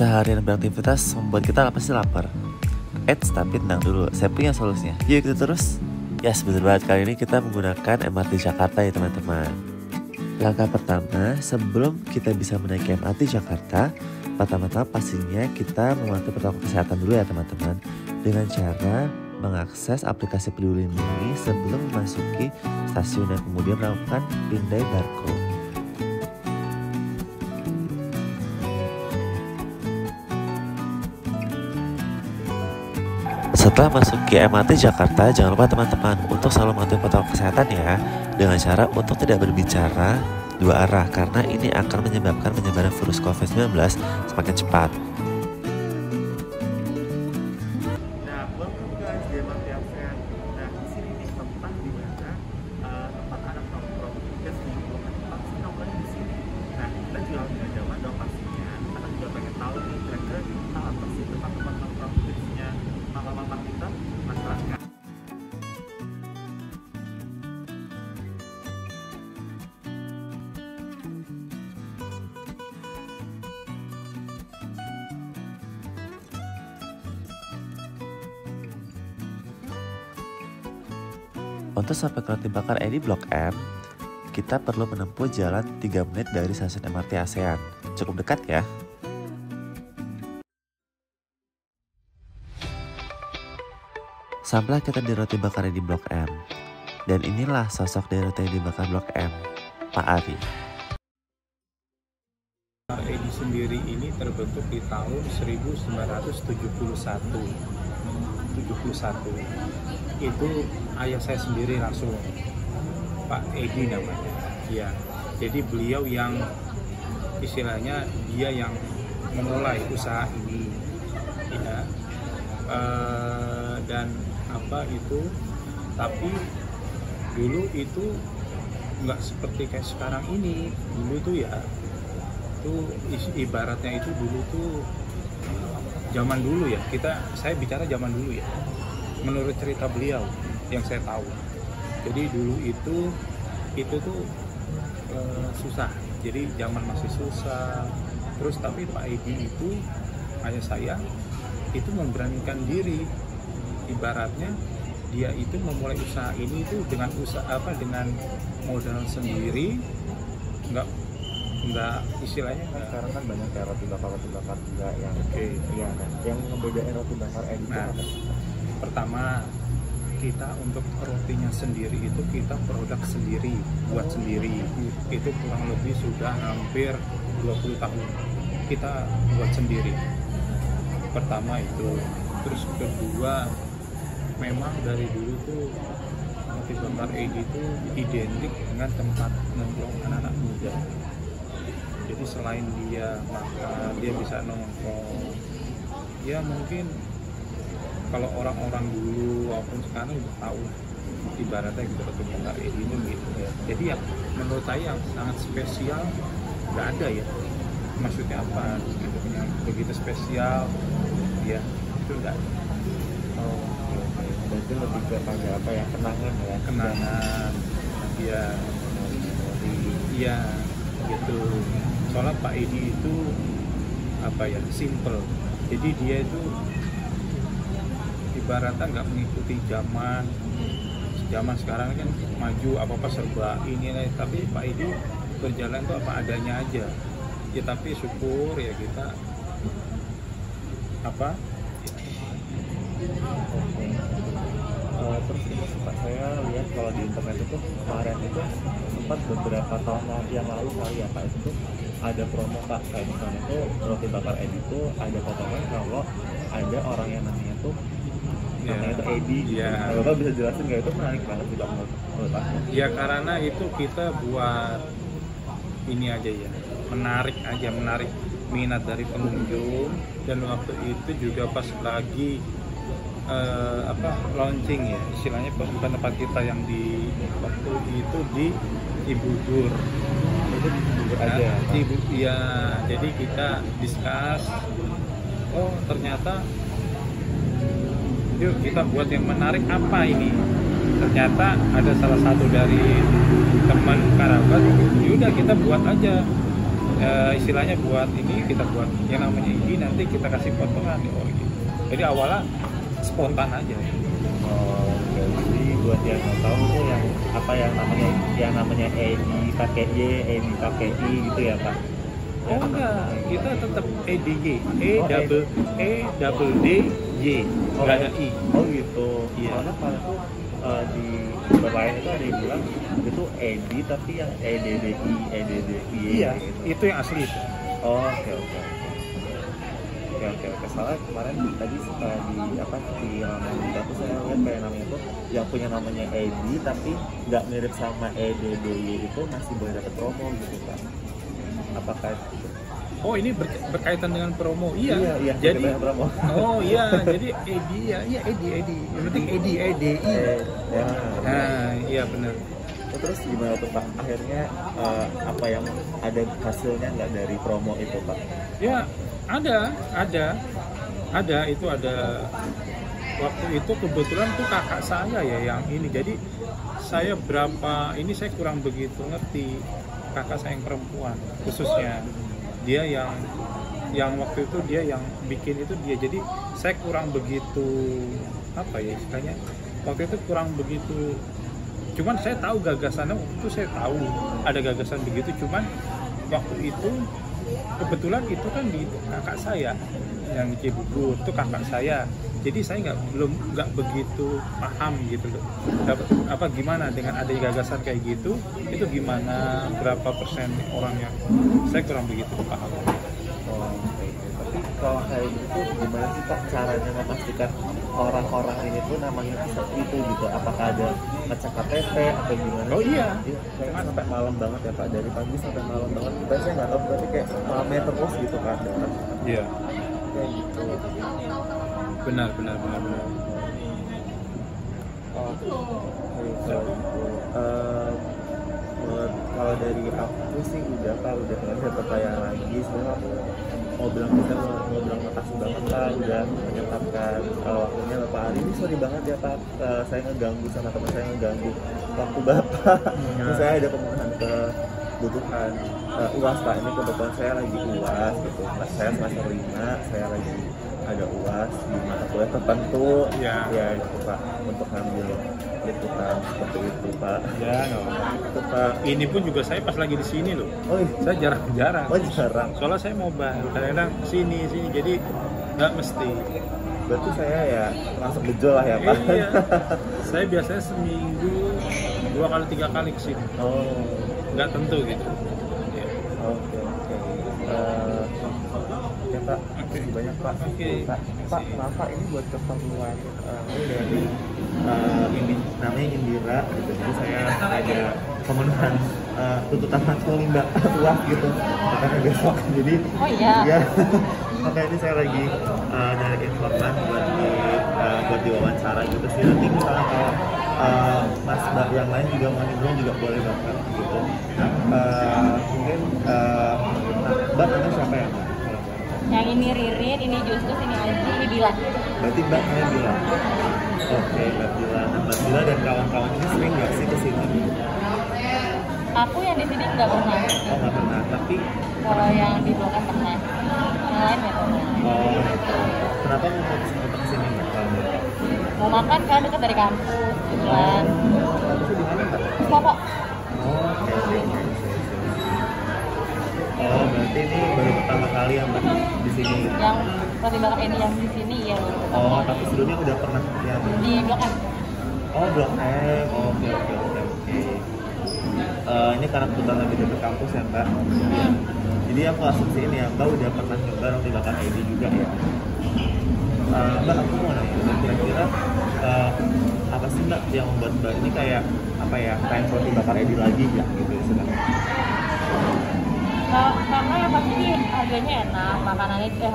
Seharian beraktivitas membuat kita pasti lapar. Tapi tenang dulu, saya punya solusinya. Yuk kita terus. Yes, betul banget. Kali ini kita menggunakan MRT Jakarta ya teman-teman. Langkah pertama, sebelum kita bisa menaiki MRT Jakarta, pertama-tama pastinya kita memantau protokol kesehatan dulu ya teman-teman. Dengan cara mengakses aplikasi Peduli Lindungi sebelum memasuki stasiun dan kemudian melakukan pindai barcode. Setelah masuk ke MRT Jakarta, jangan lupa teman-teman untuk selalu mematuhi protokol kesehatan ya, dengan cara untuk tidak berbicara dua arah karena ini akan menyebabkan penyebaran virus COVID-19 semakin cepat. Nah, welcome guys di MRT ASEAN. Nah, di sini nih tempat di mana tempat anak nongkrong dan mengumpulkan tempat sih nongkrong di sini. Nah, kita juga nggak jawab dong pastinya. Karena juga pengen tahu nih kira-kira di tempat apa sih tempat-tempat nongkrong biasanya mama-mama kita masyarakat. Untuk sampai ke roti bakar Edi Blok M, kita perlu menempuh jalan 3 menit dari stasiun MRT ASEAN. Cukup dekat ya. Sampailah kita di roti bakar Edi Blok M. Dan inilah sosok dari roti Edi bakar Blok M, Pak Ari. Edi sendiri ini terbentuk di tahun 1971. Itu ayah saya sendiri langsung, Pak Edi namanya. Ya, jadi beliau yang istilahnya dia yang memulai usaha ini, ya. Dan apa itu? Tapi dulu itu nggak seperti kayak sekarang ini. Dulu tuh ya, itu ibaratnya itu dulu tuh zaman dulu ya. Saya bicara zaman dulu ya. Menurut cerita beliau yang saya tahu. Jadi dulu itu tuh susah. Jadi zaman masih susah. Terus tapi Pak Edi itu ayah saya itu memberanikan diri. Ibaratnya dia itu memulai usaha ini itu dengan dengan modal sendiri, nggak istilahnya Sekarang kan banyak kayak roti bakar juga yang iya kan. Yang membedakan roti bakar Edi itu apa? Pertama, kita untuk rotinya sendiri itu kita produk sendiri, buat sendiri. Itu kurang lebih sudah hampir 20 tahun kita buat sendiri. Pertama itu. Terus kedua, memang dari dulu tuh roti bakar Edi itu identik dengan tempat nongkrong anak-anak muda. Jadi selain dia makan, dia bisa nongkrong. Ya mungkin kalau orang-orang dulu walaupun sekarang udah tahu ibaratnya gitu roti bakar Edi ini gitu ya. Jadi yang menurut saya yang sangat spesial nggak ada ya. Maksudnya apa? Gitu, yang begitu spesial ya itu enggak. Oh, berarti lebih ke pada apa ya, kenangan ya? Kenangan, iya gitu. Soalnya Pak Edi itu apa ya, simple. Jadi dia itu ibaratnya nggak mengikuti zaman sekarang kan maju apa serba ini lah. Tapi Pak Edi berjalan tuh apa adanya aja. Ya tapi syukur ya kita apa. Terus ini sempat saya lihat kalau di internet itu kemarin itu sempat beberapa tahun yang lalu kali ya Pak, itu ada promo Pak, kayak misalnya itu roti bakar Edi itu ada potongan kalau ada orang yang namanya tuh Edi. Kalau Bapak bisa jelasin nggak, itu menarik banget sih Pak menurut aku. Ya karena itu kita buat ini aja ya, menarik minat dari pengunjung. Dan waktu itu juga pas lagi launching ya, istilahnya bukan tempat kita yang di waktu itu di Cibubur. Itu di Cibubur aja. Ya, jadi kita discuss. Oh ternyata, yuk kita buat yang menarik apa ini. Ternyata ada salah satu dari teman kerabat, yaudah kita buat aja istilahnya buat ini kita buat yang namanya ini nanti kita kasih potongan oh gitu. Jadi awalnya spontan aja. Oh, jadi buat yang nggak tahu tuh yang namanya Edi pakai Y, Edi pakai I gitu ya Pak? Oh enggak, kita tetap EDY, double D Y, nggak ada I. Oh gitu. Iya. Soalnya kalau tuh di beberapa lain itu ada yang bilang itu Edi tapi yang EDDI, EDDI. Iya, gitu. itu yang asli itu. Oh, oke. Soalnya kemarin tadi di halaman berita tuh saya lihat kayak namanya tuh yang punya namanya Edi tapi nggak mirip sama EDDY itu masih boleh dapat promo gitu Pak. Apakah itu? Oh ini berkaitan dengan promo, iya. Jadi promo. Oh iya, jadi Edi ya, iya Edi. Yang penting EDI. Ya. Nah, iya benar. Terus gimana tuh Pak? Akhirnya apa yang ada hasilnya nggak dari promo itu Pak? Ya ada itu ada. Waktu itu kebetulan tuh kakak saya ya yang ini. Jadi saya saya kurang begitu ngerti kakak saya yang perempuan khususnya. Dia yang waktu itu dia yang bikin itu dia. Jadi saya kurang begitu istilahnya waktu itu kurang begitu, cuman saya tahu gagasannya. Waktu itu saya tahu ada gagasan begitu, cuman waktu itu kebetulan itu kan di kakak saya yang di Cibubur itu kakak saya. Jadi saya nggak begitu paham gitu loh. Gimana dengan adanya gagasan kayak gitu, itu gimana, berapa persen orangnya, saya kurang begitu paham. Oh, okay. Tapi kalau kayak gitu gimana sih Pak caranya memastikan orang-orang ini tuh namanya seperti itu gitu? Apakah ada ngecek KTP atau gimana? Oh iya. Kayaknya sampai malam banget ya Pak, dari pagi sampai malam banget. Saya nggak tahu berarti kayak malamnya terus gitu kan? Iya. Kayak gitu. Benar. Kalau dari aku sih udah nggak ada pertanyaan lagi. Sebenarnya aku mau bilang makasih banget Pak udah menyempatkan waktunya Bapak Ari. Ini sorry banget ya Pak, saya ngeganggu sama teman saya ngeganggu waktu Bapak. Saya ada pemenuhan kebutuhan UAS Pak. Ini kebetulan saya lagi UAS gitu. Saya semester 5, saya lagi ada UAS di mata kuliah tertentu ya itu Pak, untuk ngambil liputan seperti itu Pak. Ya nggak apa-apa itu Pak. Ini pun juga saya pas lagi di sini loh. Oh iya. Saya jarang. Oh jarang. Soalnya saya mau kadang-kadang sini jadi nggak mesti. Berarti saya ya langsung gejol lah ya Pak. Iya. Saya biasanya seminggu 2 kali 3 kali kesini. Oh. Nggak tentu gitu. Ya. Oke. Ya Pak, terima banyak Pak. Pak, maaf Pak, ini buat keperluan ini dari ini namanya Indira gitu. Jadi saya ada pemenuhan tuntutan matkul Mbak UAS gitu. Makanya besok. Jadi oh iya. Ya. Makanya ini saya lagi nyari informan buat diwawancara gitu sih. Nanti misalnya kalau Mas Mbak yang lain juga mau nimbrung juga boleh banget gitu. Mungkin Mbak namanya siapa ya? Yang ini Ririn, ini Justus, ini Aji, ini Bila. Berarti Mbak saya bilang. Oke, Mbak Bila. Nah, Mbak Bila dan kawan-kawan ini sering nggak sih kesini? Aku yang di sini nggak pernah. Oh nggak pernah, tapi kalau yang di Blok M pernah. Yang lain nggak pernah. Oh, kenapa mau kesini Mbak? Mau makan kan dekat dari kampus, kebetulan. Kampusnya di mana Mbak? Pokok. Oh, oke. Oh, berarti ini baru pertama kali ya Mbak di sini. Yang pertimbangan ini yang di sini ya. Oh, tapi sebelumnya udah pernah ya? Di Blok M. Oh, Blok M. Oke. Ini karena kebetulan lagi deket kampus ya Mbak. Jadi aku asumsiin ya Mbak udah pernah nyoba roti bakar Edi juga ya. Mbak aku mau nanya, kira-kira apa sih Mbak yang membuat Mbak ini kayak pengen roti bakar Edi lagi ya gitu ya sebenarnya? Karena yang pasti harganya enak,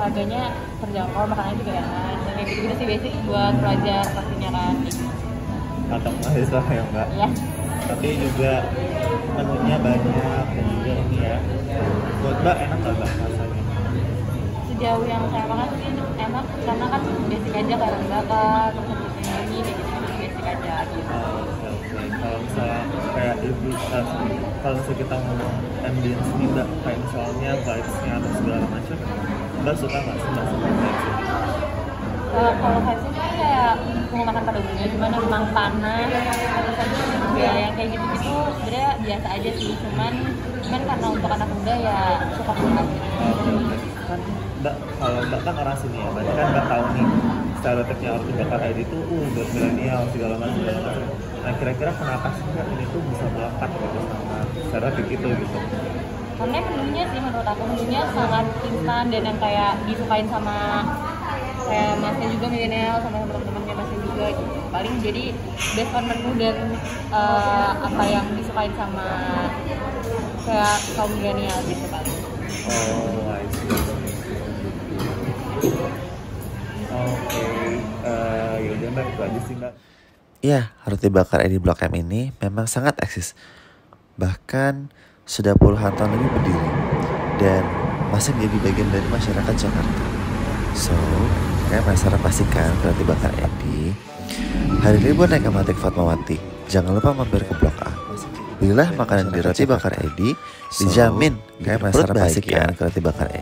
harganya terjangkau, makanannya juga enak. Dan kayak gitu sih basic buat pelajar pastinya kan. Atau mahasiswa ya Mbak? Iya. Tapi juga menunya banyak dan juga ini ya. Buat Mbak enak nggak Mbak rasanya? Sejauh yang saya makan sih enak, karena kan basic aja kayak bakar, terus ini kayak gitu basic aja gitu. Oke. nih, kalau misalnya kayak kalau misalnya kita ngomong ambience nih Mbak, kayak misalnya vibes-nya atau segala macam, Mbak suka nggak sih Mbak sama vibes ini? Kalau versi kan kayak mau makan pada umumnya, cuman memang panas, terus aja ya yang kayak gitu-gitu sebenarnya biasa aja sih, cuman karena untuk anak muda ya suka banget. Kan Mbak, kalau Mbak kan orang sini ya, berarti kan Mbak tahu nih stereotipnya Roti Bakar ID itu buat milenial segala macam. Nah kira-kira kenapa sih Mbak ini tuh bisa melekat gitu sama stereotip itu gitu? Karena menunya sih menurut aku menunya sangat instan dan yang kayak disukain sama kayak masnya juga milenial sama teman-temannya masnya juga gitu. Paling jadi based on menu dan apa yang disukain sama kayak kaum milenial gitu paling. Oh, I see. Oke, yaudah Mbak, itu aja sih Mbak. Ya, Roti Bakar Edi Blok M ini memang sangat eksis. Bahkan sudah puluhan tahun lebih berdiri dan masih menjadi bagian dari masyarakat Jakarta. So, kalian penasaran pastikan Roti Bakar Edi. Hari libur naik MRT Fatmawati. Jangan lupa mampir ke Blok A. Belilah makanan di Roti Bakar Edi, dijamin kalian penasaran pastikan Roti Bakar Edi.